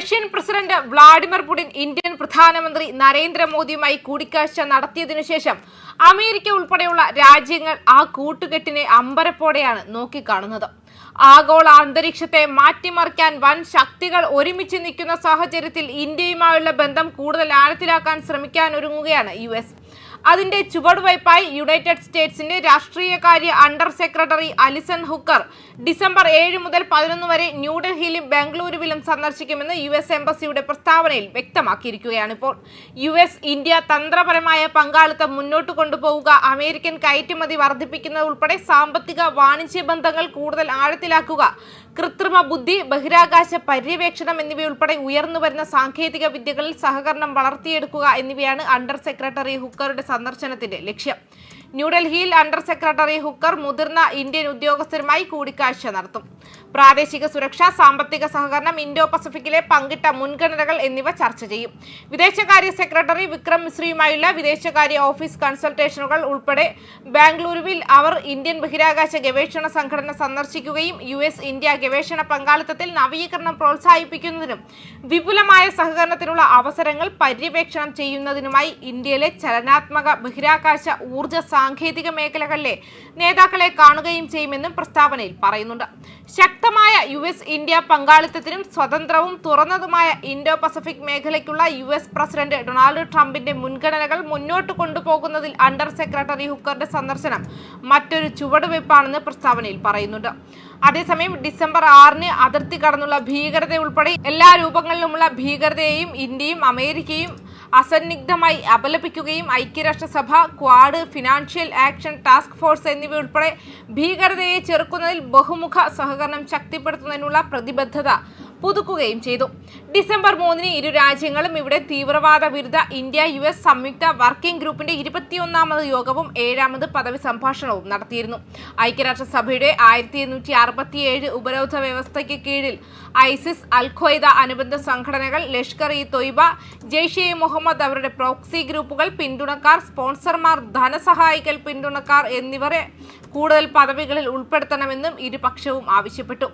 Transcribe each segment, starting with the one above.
Russian president Vladimir Putin Indian പ്രധാനമന്ത്രി നരേന്ദ്രമോദിയുമായി കൂടിക്കാഴ്ച നടത്തിയതിനു ശേഷം അമേരിക്ക ഉൾപ്പെടെയുള്ള രാജ്യങ്ങൾ ആ കൂട്ടുകെട്ടിനെ അമ്പരപ്പോടെയാണ് നോക്കിക്കാണുന്നത്. ആഗോള അന്തരീക്ഷത്തെ മാറ്റിമറിക്കാൻ വൻ ശക്തികൾ ഒരുമിച്ച് നിൽക്കുന്ന സാഹചര്യത്തിൽ ഇന്ത്യയുമായുള്ള ബന്ധം കൂടുതൽ ആഴത്തിലാക്കാൻ ശ്രമിക്കാനൊരുങ്ങുകയാണ് US. അതിന്റെ ചുവടുവയ്പായി യുണൈറ്റഡ് സ്റ്റേറ്റ്സിന്റെ രാഷ്ട്രീയകാര്യ under secretary Alison Hooker December 7 മുതൽ 11 വരെ ന്യൂഡൽഹിയിലും ബംഗളൂരുവിലും സന്ദർശിക്കുമെന്ന് US എംബസിയുടെ പ്രസ്താവനയിൽ വ്യക്തമാക്കിയിരിക്കുകയാണ്. ഇപ്പോൾ US ഇന്ത്യ തന്ത്രപരമായ പങ്കാളിത്തം മുന്നോട്ട് കൊണ്ടുപോവുക, അമേരിക്കൻ കയറ്റുമതി വർദ്ധിപ്പിക്കുന്നത് ഉൾപ്പെടെ സാമ്പത്തിക വാണിജ്യ ബന്ധങ്ങൾ കൂടുതൽ ആഴത്തിലാക്കുക, കൃത്രിമ ബുദ്ധി, ബഹിരാകാശ പര്യവേക്ഷണം എന്നിവയുൾപ്പെടെ ഉയർന്നുവരുന്ന സാങ്കേതിക വിദ്യകളിൽ സഹകരണം വളർത്തിയെടുക്കുക എന്നിവയാണ് അണ്ടർ സെക്രട്ടറി ഹുക്കറുടെ സന്ദർശനത്തിന്റെ ലക്ഷ്യം. ന്യൂഡൽഹിയിൽ അണ്ടർ സെക്രട്ടറി ഹുക്കർ മുതിർന്ന ഇന്ത്യൻ ഉദ്യോഗസ്ഥരുമായി കൂടിക്കാഴ്ച നടത്തും. പ്രാദേശിക സുരക്ഷ, സാമ്പത്തിക സഹകരണം, ഇൻഡോ പസഫിക്കിലെ പങ്കിട്ട മുൻഗണനകൾ എന്നിവ ചർച്ച ചെയ്യും. വിദേശകാര്യ സെക്രട്ടറി വിക്രം മിശ്രയുമായുള്ള വിദേശകാര്യ ഓഫീസ് കൺസൾട്ടേഷനുകൾ ഉൾപ്പെടെ ബാംഗ്ലൂരുവിൽ അവർ ഇന്ത്യൻ ബഹിരാകാശ ഗവേഷണ സംഘടന സന്ദർശിക്കുകയും US ഇന്ത്യ ഗവേഷണ പങ്കാളിത്തത്തിൽ നവീകരണം പ്രോത്സാഹിപ്പിക്കുന്നതിനും വിപുലമായ സഹകരണത്തിനുള്ള അവസരങ്ങൾ പര്യവേക്ഷണം ചെയ്യുന്നതിനുമായി ഇന്ത്യയിലെ ചലനാത്മക ബഹിരാകാശ ഊർജ്ജ സാങ്കേതിക മേഖലകളിലെ നേതാക്കളെ കാണുകയും ചെയ്യുമെന്നും പ്രസ്താവനയിൽ പറയുന്നുണ്ട്. ശക്തമായ US ഇന്ത്യ പങ്കാളിത്തത്തിനും സ്വതന്ത്രവും തുറന്നതുമായ ഇൻഡോ പസഫിക് മേഖലയ്ക്കുള്ള US പ്രസിഡന്റ് ഡൊണാൾഡ് ട്രംപിന്റെ മുൻഗണനകൾ മുന്നോട്ട് കൊണ്ടുപോകുന്നതിൽ അണ്ടർ സെക്രട്ടറി ഹുക്കറുടെ സന്ദർശനം മറ്റൊരു ചുവടുവയ്പ്പാണെന്ന് പ്രസ്താവനയിൽ പറയുന്നുണ്ട്. അതേസമയം ഡിസംബർ 6 അതിർത്തി കടന്നുള്ള ഭീകരത ഉൾപ്പെടെ എല്ലാ രൂപങ്ങളിലുമുള്ള ഭീകരതയെയും ഇന്ത്യയും അമേരിക്കയും അസന്നിഗ്ധമായി അപലപിക്കുകയും ഐക്യരാഷ്ട്രസഭ, quad, financial action task force എന്നിവയുൾപ്പെടെ ഭീകരതയെ ചെറുക്കുന്നതിൽ ബഹുമുഖ സഹകരണം ശക്തിപ്പെടുത്തുന്നതിനുള്ള പ്രതിബദ്ധത പുതുക്കുകയും ചെയ്തു. ഡിസംബർ 3 ഇരു രാജ്യങ്ങളും ഇവിടെ തീവ്രവാദ വിരുദ്ധ ഇന്ത്യ US സംയുക്ത വർക്കിംഗ് ഗ്രൂപ്പിന്റെ 21ാമത് യോഗവും 7ാമത് പദവി സംഭാഷണവും നടത്തിയിരുന്നു. ഐക്യരാഷ്ട്രസഭയുടെ 1867 ഉപരോധ വ്യവസ്ഥയ്ക്ക് കീഴിൽ ഐസിസ്, അൽ ഖ്വയ്ദ അനുബന്ധ സംഘടനകൾ, ലഷ്കർ-ഇ-തൊയ്ബ, ജെയ്ഷെ മുഹമ്മദ്, അവരുടെ പ്രോക്സി ഗ്രൂപ്പുകൾ, പിന്തുണക്കാർ, സ്പോൺസർമാർ, ധനസഹായികൾ, പിന്തുണക്കാർ എന്നിവരെ കൂടുതൽ പദവികളിൽ ഉൾപ്പെടുത്തണമെന്നും ഇരുപക്ഷവും ആവശ്യപ്പെട്ടു.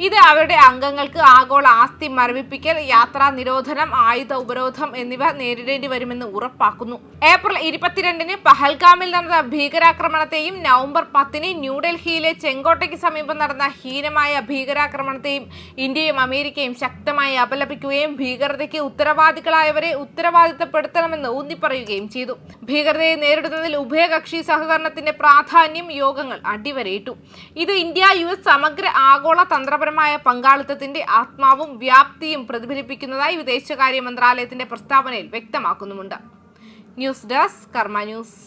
ഇത് അവരുടെ അംഗങ്ങൾക്ക് ആഗോള ആസ്തി മരവിപ്പിക്കൽ, യാത്രാ നിരോധനം, ആയുധ ഉപരോധം എന്നിവ നേരിടേണ്ടി വരുമെന്ന് ഉറപ്പാക്കുന്നു. ഏപ്രിൽ 22 പഹൽഗാമിൽ നടന്ന ഭീകരാക്രമണത്തെയും നവംബർ 10 ന്യൂഡൽഹിയിലെ ചെങ്കോട്ടയ്ക്ക് സമീപം നടന്ന ഹീനമായ ഭീകരാക്രമണത്തെയും ഇന്ത്യയും അമേരിക്കയും ശക്തമായി അപലപിക്കുകയും ഭീകരതയ്ക്ക് ഉത്തരവാദികളായവരെ ഉത്തരവാദിത്തപ്പെടുത്തണമെന്ന് ഊന്നിപ്പറയുകയും ചെയ്തു. ഭീകരതയെ നേരിടുന്നതിൽ ഉഭയകക്ഷി സഹകരണത്തിന്റെ പ്രാധാന്യം യോഗങ്ങൾ അടിവരയിട്ടു. ഇത് ഇന്ത്യ US സമഗ്ര ആഗോള തന്ത്രപരമായ പങ്കാളിത്തത്തിന്റെ ആത്മാവും വ്യാപ്തിയും പ്രതിഫലിപ്പിക്കുന്നതായി വിദേശകാര്യ മന്ത്രാലയത്തിന്റെ പ്രസ്താവനയിൽ വ്യക്തമാക്കുന്നുമുണ്ട്. ന്യൂസ് ഡെസ്ക് കർമ്മ ന്യൂസ്.